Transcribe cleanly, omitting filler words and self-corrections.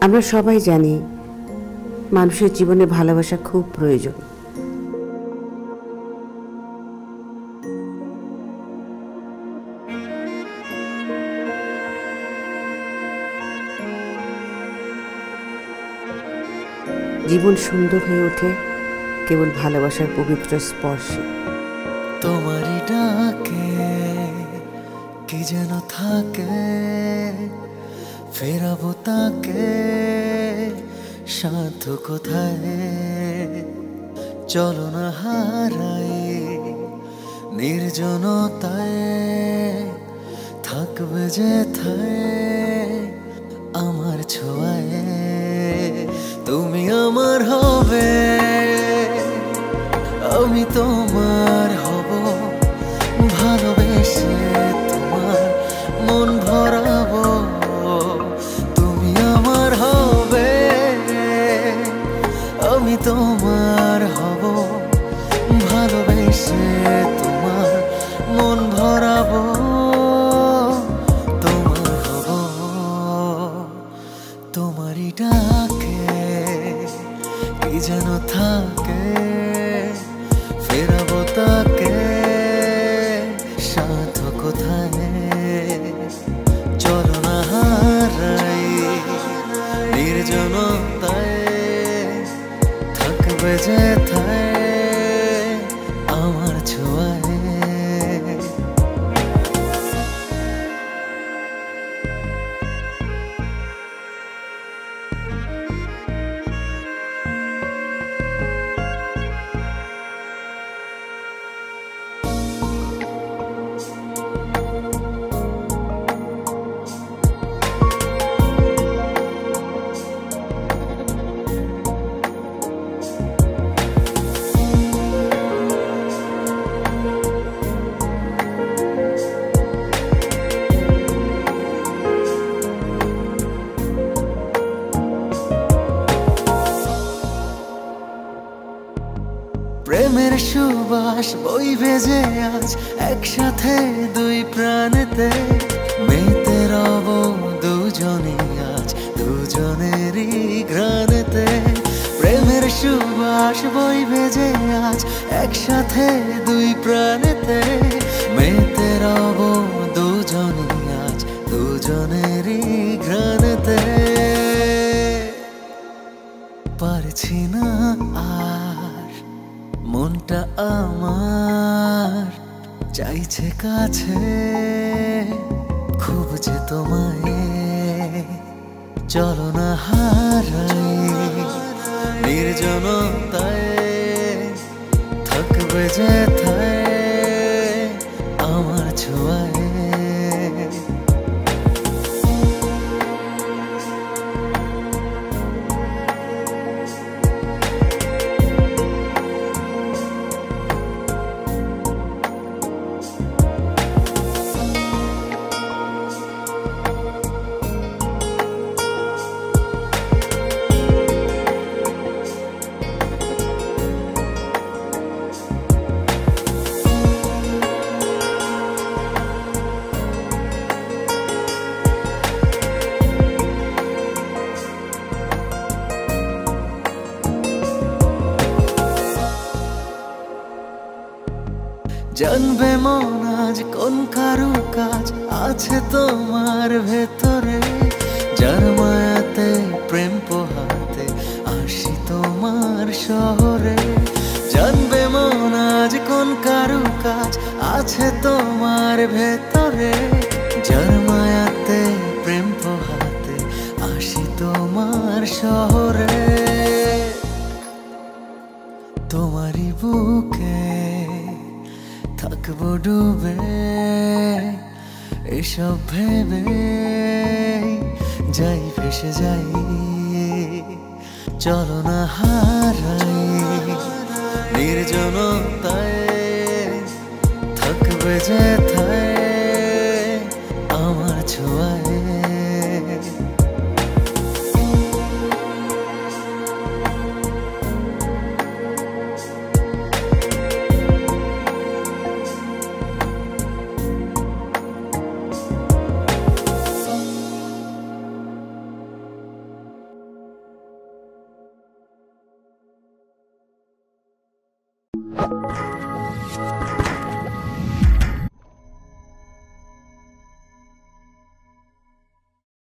আমরা সবাই জানি মানুষের জীবনে ভালোবাসা খুব প্রয়োজন। জীবন সুন্দর হয়ে ওঠে কেবল ভালোবাসার পবিত্র স্পর্শে। তোমারই ডাকে কি যেন থাকে, ফেরাবো তাকে সাধ্য কোথায়। চলো না হারাই নির্জনতায়, থাকবে যেথায় আমার ছোঁয়ায়। তুমি আমার হবে, আমি তোমার হব, ভালোবেসে তোমার মন ভরাবো। তুমি আমার হবে, আমি তোমার হব, ভালোবেসে তোমার মন ভরাবো। তোমার হব, তোমারই ডাকে কি যেন থাকে, ফেরাবো তাকে সাধ্য কোথায়। চলো না হারাই নির্জনতায়, থাকবে যেথায় আমার ছোঁয়ায়। প্রেমের সুবাস বইবে যে আজ একসাথে দুই প্রাণেতে, মেতে রব দুজনে আজ দুজনেরই ঘ্রাণেতে। প্রেমের সুবাস বইবে যে আজ একসাথে দুই প্রাণেতে, মেতে রব দুজনে আজ দুজনেরই ঘ্রাণেতে। পারছি না আর মনটা আমার চাইছে কাছে, খুব যে তোমায়। চলো না হারাই নির্জনতায়, থাকবে যেথায় আমার ছোঁয়ায়। জানবে মন আজ কোন কারুকাজ আছে তোমার ভেতরে, যার মায়াতে প্রেম পোহাতে আসি তোমার শহরে। জানবে মন আজ কোন কারুকাজ আছে তোমার ভেতরে, যার মায়াতে প্রেম পোহাতে আসি তোমার শহরে। তোমারই বুকে থাকবো ডুবে, এসব ভেবে যাই ভেসে যাই। চলো না হারাই নির্জনতায়, থাকবে যেথায় আমার ছোঁয়ায়।